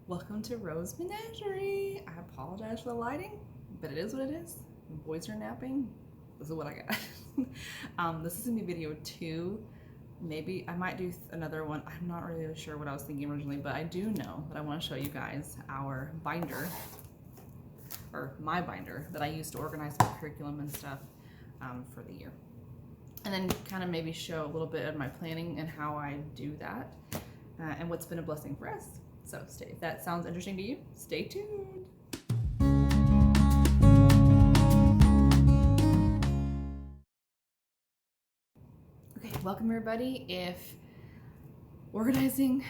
Welcome to Rose Menagerie. I apologize for the lighting, but it is what it is. The boys are napping. This is what I got. This is gonna be video 2. Maybe I might do another one. I'm not really sure what I was thinking originally, but I do know that I want to show you guys our binder, or my binder, that I use to organize my curriculum and stuff for the year. And then kind of maybe show a little bit of my planning and how I do that and what's been a blessing for us. So if that sounds interesting to you, stay tuned. Okay, welcome everybody. If organizing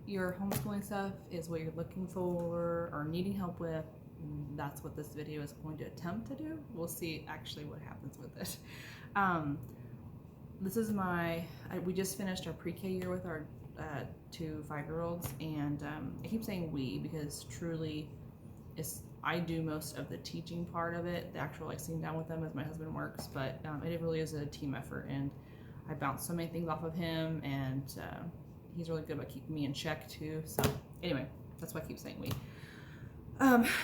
your homeschooling stuff is what you're looking for or needing help with, that's what this video is going to attempt to do. We'll see actually what happens with it. This is we just finished our pre-K year with our 2 5-year-olds, and I keep saying we because truly I do most of the teaching part of it, the actual sitting down with them as my husband works, but it really is a team effort, and I bounce so many things off of him, and he's really good about keeping me in check too. So anyway, that's why I keep saying we.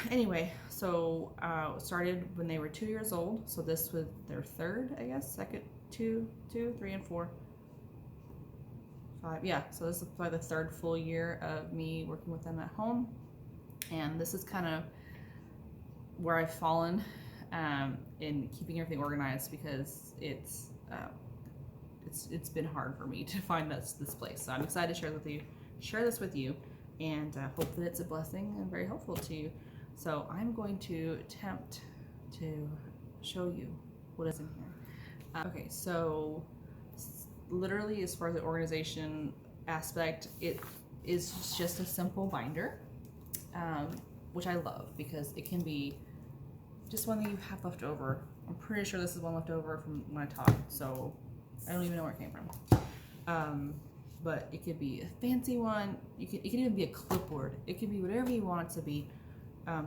Anyway, so started when they were 2 years old, so this was their third, I guess, second, 2, 3, and 4. 5, yeah, so this is probably the third full year of me working with them at home, and this is kind of where I've fallen in keeping everything organized, because it's been hard for me to find this place. So I'm excited to share this with you, and hope that it's a blessing and very helpful to you. So I'm going to attempt to show you what is in here. Okay, so literally, as far as the organization aspect, it is just a simple binder, which I love because it can be just one that you have left over. I'm pretty sure this is one left over from when I taught, so I don't even know where it came from. But it could be a fancy one. It could even be a clipboard. It could be whatever you want it to be.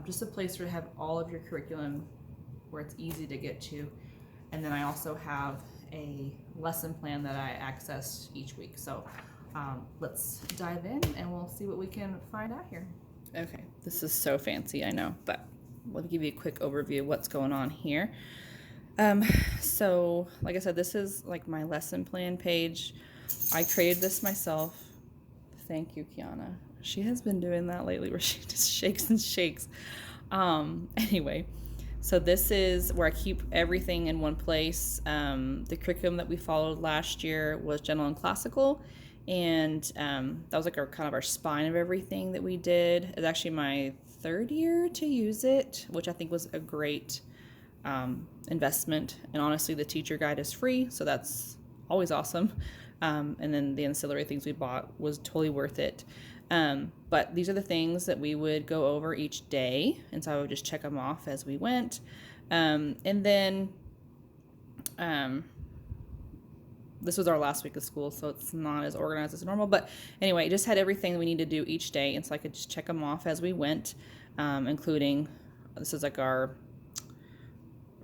Just a place where you have all of your curriculum where it's easy to get to. And then I also have a lesson plan that I access each week. So let's dive in and we'll see what we can find out here. Okay, this is so fancy, I know, but let me give you a quick overview of what's going on here. So like I said, this is like my lesson plan page. I created this myself. Thank you, Kiana. She has been doing that lately where she just shakes and shakes. Anyway, so this is where I keep everything in one place. The curriculum that we followed last year was general and classical, and that was like our spine of everything that we did. It's actually my 3rd year to use it, which I think was a great investment. And honestly, the teacher guide is free, so that's always awesome. And then the ancillary things we bought was totally worth it. But these are the things that we would go over each day, and so I would just check them off as we went. And then this was our last week of school, so it's not as organized as normal. But anyway, it just had everything we need to do each day, and so I could just check them off as we went, including, this is like our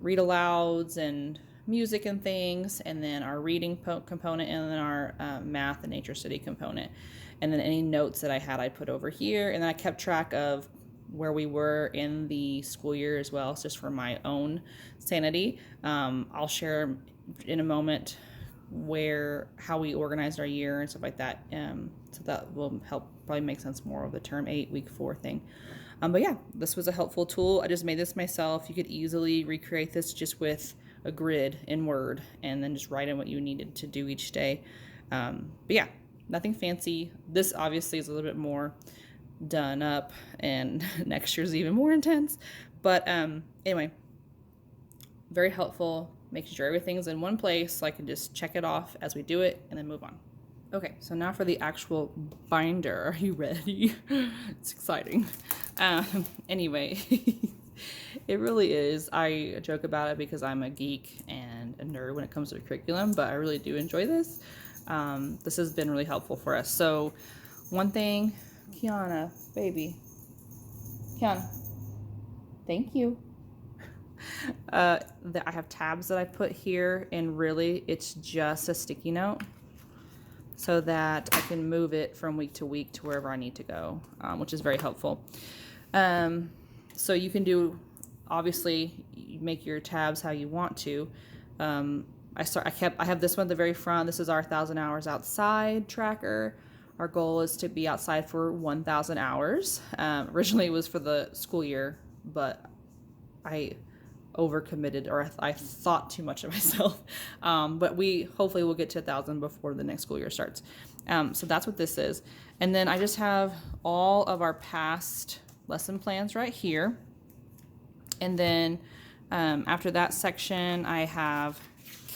read alouds and music and things, and then our reading component, and then our math and nature study component, and then any notes that I had I put over here. And then I kept track of where we were in the school year as well, just for my own sanity. I'll share in a moment how we organized our year and stuff like that, so that will help probably make sense more of the term 8 week 4 thing. But yeah, this was a helpful tool. I just made this myself. You could easily recreate this just with a grid in Word, and then just write in what you needed to do each day. But yeah, nothing fancy. This obviously is a little bit more done up, and next year's even more intense. But anyway, very helpful, making sure everything's in one place so I can just check it off as we do it and then move on. Okay, so now for the actual binder. Are you ready? It's exciting. Anyway, it really is. I joke about it because I'm a geek and a nerd when it comes to the curriculum, but I really do enjoy this. This has been really helpful for us. So one thing, Kiana, baby. Kiana, thank you. I have tabs that I put here, and really it's just a sticky note. so that I can move it from week to week to wherever I need to go, which is very helpful. So you can do, obviously, you make your tabs how you want to. I have this one at the very front. This is our 1,000 hours outside tracker. Our goal is to be outside for 1,000 hours. Originally it was for the school year, but I overcommitted, or I thought too much of myself. But we hopefully will get to 1,000 before the next school year starts. So that's what this is. And then I just have all of our past lesson plans right here. And then after that section, I have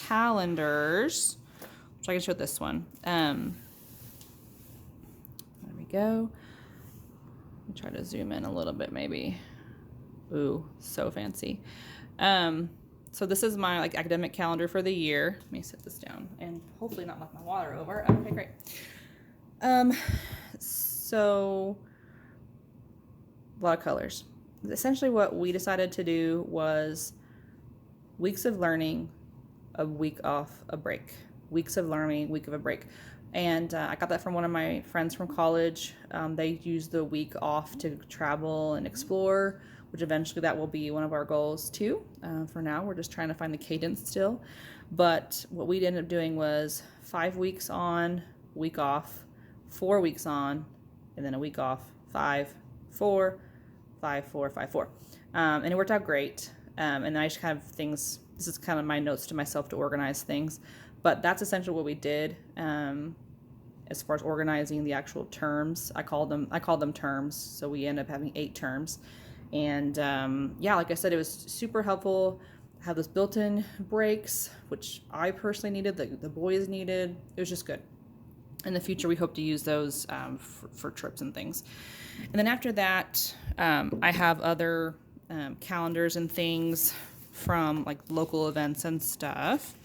calendars, which I can show this one. There we go. Let me try to zoom in a little bit, maybe. Ooh, so fancy. So this is my academic calendar for the year. Let me set this down and hopefully not knock my water over. Okay, great. So a lot of colors. Essentially what we decided to do was weeks of learning, a week off, a break. Weeks of learning, week of a break. And I got that from one of my friends from college. They used the week off to travel and explore, which eventually that will be one of our goals too. For now, we're just trying to find the cadence still. But what we ended up doing was 5 weeks on, week off, 4 weeks on, and then a week off, 5, 4, 5, 4, 5, 4. And it worked out great. And then I just kind of this is kind of my notes to myself to organize things. But that's essentially what we did as far as organizing the actual terms. I called them terms. So we end up having 8 terms. And yeah, like I said, it was super helpful. I have those built-in breaks, which I personally needed, the boys needed. It was just good. In the future, we hope to use those for trips and things. And then after that, I have other calendars and things from local events and stuff.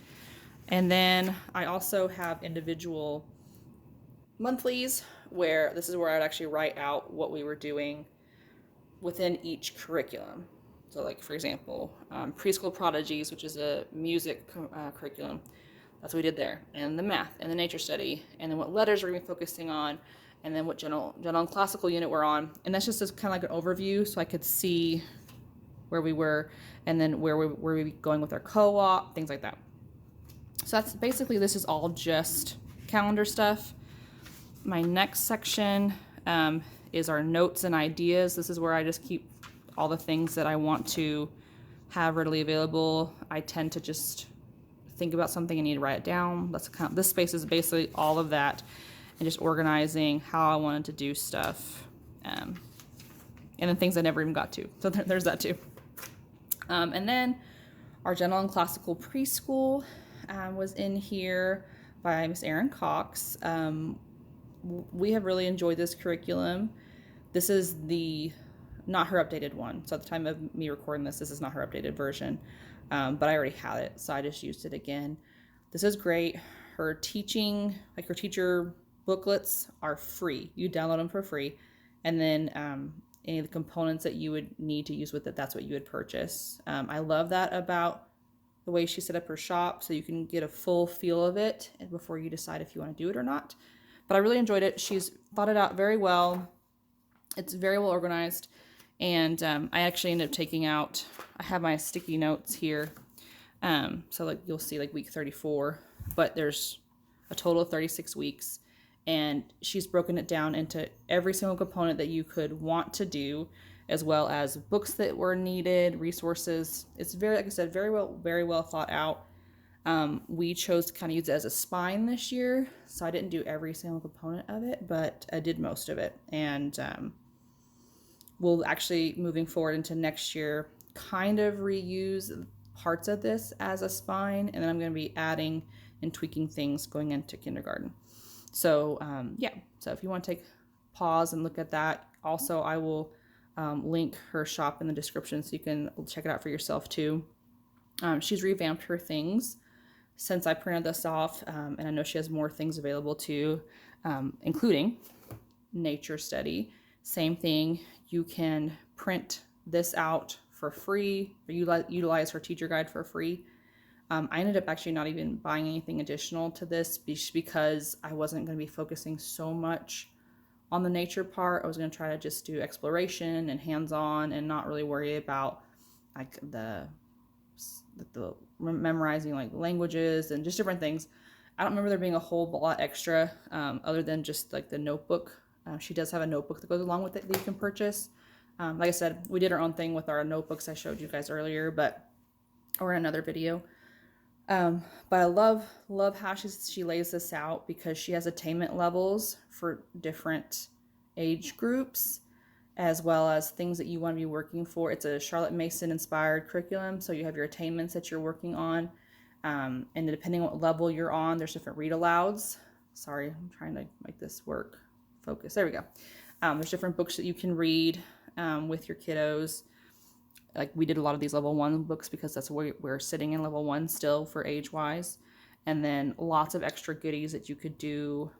And then I also have individual monthlies where this is where I would actually write out what we were doing within each curriculum. So for example, Preschool Prodigies, which is a music curriculum. That's what we did there. And the math and the nature study, and then what letters we're going to be focusing on, and then what general and classical unit we're on. And that's just kind of an overview so I could see where we were, and then where we were going with our co-op, things like that. So that's basically, this is all just calendar stuff. My next section is our notes and ideas. This is where I just keep all the things that I want to have readily available. I tend to just think about something and need to write it down. This space is basically all of that, and just organizing how I wanted to do stuff, and then things I never even got to. So there's that too. And then our general and classical preschool was in here by Miss Erin Cox. We have really enjoyed this curriculum. This is not her updated one. So at the time of me recording this is not her updated version. But I already had it, so I just used it again. This is great. Her teaching, her teacher booklets are free. You download them for free. And then any of the components that you would need to use with it, that's what you would purchase. I love that about the way she set up her shop, so you can get a full feel of it before you decide if you want to do it or not. But I really enjoyed it. She's thought it out very well. It's very well organized. And I actually ended up taking out, I have my sticky notes here. So you'll see week 34, but there's a total of 36 weeks. And she's broken it down into every single component that you could want to do, as well as books that were needed, resources. It's very, like I said, very well thought out. We chose to kind of use it as a spine this year. So I didn't do every single component of it, but I did most of it. And we'll actually, moving forward into next year, kind of reuse parts of this as a spine, and then I'm going to be adding and tweaking things going into kindergarten. So yeah, so if you want to take pause and look at that, also I will link her shop in the description so you can check it out for yourself too. She's revamped her things since I printed this off, and I know she has more things available too, including nature study. Same thing, you can print this out for free, or utilize her teacher guide for free. I ended up actually not even buying anything additional to this because I wasn't going to be focusing so much on the nature part. I was going to try to just do exploration and hands-on and not really worry about like the memorizing like languages and just different things. I don't remember there being a whole lot extra other than just like the notebook. She does have a notebook that goes along with it that you can purchase. Like I said, we did our own thing with our notebooks I showed you guys earlier, or in another video. But I love how she lays this out because she has attainment levels for different age groups, as well as things that you want to be working for. It's a Charlotte Mason inspired curriculum, so you have your attainments that you're working on, and depending on what level you're on, there's different read alouds. Sorry, I'm trying to make this work. Focus. There we go. There's different books that you can read with your kiddos. Like we did a lot of these level 1 books because that's where we're sitting in level 1 still for age wise, and then lots of extra goodies that you could do.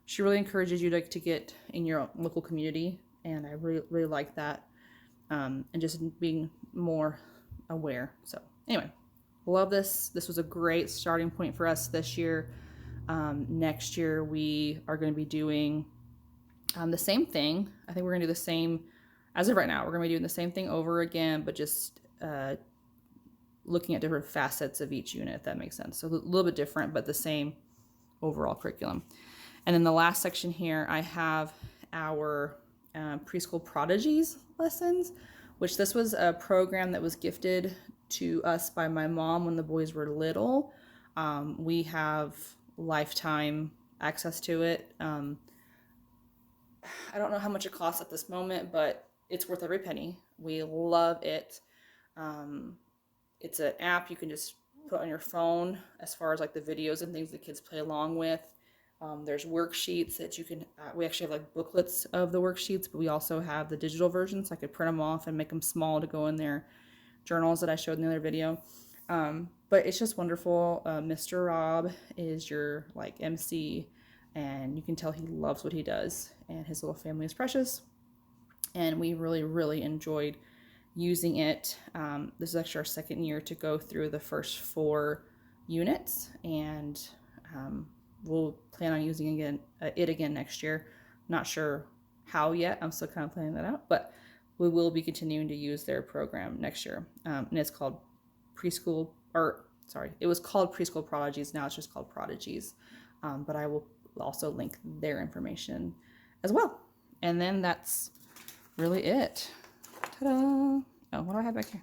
She really encourages you to get in your local community, and I really like that, and just being more aware. So anyway, love this. This was a great starting point for us this year. Next year we are going to be doing the same thing. I think we're going to do the same. As of right now, we're going to be doing the same thing over again, but just looking at different facets of each unit, if that makes sense. So a little bit different, but the same overall curriculum. And then the last section here, I have our Preschool Prodigies lessons, which this was a program that was gifted to us by my mom when the boys were little. We have lifetime access to it. I don't know how much it costs at this moment, but it's worth every penny. We love it. It's an app you can just put on your phone as far as like the videos and things the kids play along with. There's worksheets that you can, we actually have like booklets of the worksheets, but we also have the digital versions. So I could print them off and make them small to go in their journals that I showed in the other video. But it's just wonderful. Mr. Rob is your like MC, and you can tell he loves what he does, and his little family is precious. And we really enjoyed using it. This is actually our second year to go through the first 4 units, and we'll plan on using it again next year. Not sure how yet. I'm still kind of planning that out, but we will be continuing to use their program next year. And it's called Preschool, it was called Preschool Prodigies. Now it's just called Prodigies. But I will also link their information as well. And then that's really it. Ta-da! Oh, what do I have back here?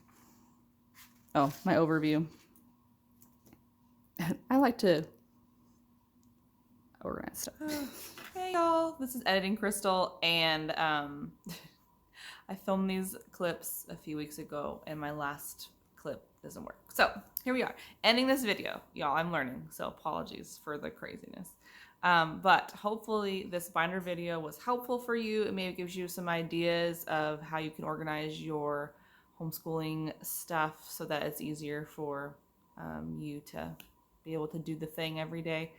Oh, my overview. I like to organize stuff. Hey y'all, this is Editing Crystal, and I filmed these clips a few weeks ago, and my last clip doesn't work. So here we are, ending this video. Y'all, I'm learning, so apologies for the craziness. But hopefully this binder video was helpful for you. It maybe gives you some ideas of how you can organize your homeschooling stuff so that it's easier for you to be able to do the thing every day.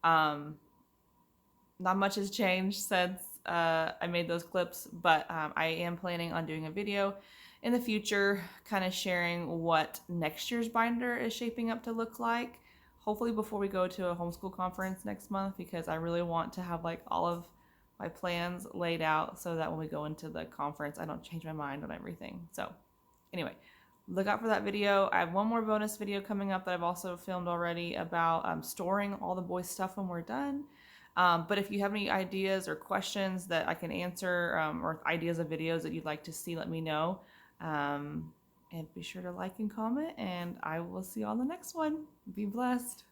Not much has changed since I made those clips, but I am planning on doing a video in the future, kind of sharing what next year's binder is shaping up to look like. Hopefully before we go to a homeschool conference next month, because I really want to have like all of my plans laid out so that when we go into the conference, I don't change my mind on everything. So anyway, look out for that video. I have one more bonus video coming up that I've also filmed already about storing all the boys' stuff when we're done. But if you have any ideas or questions that I can answer, or ideas of videos that you'd like to see, let me know. And be sure to like and comment, and I will see you on the next one. Be blessed.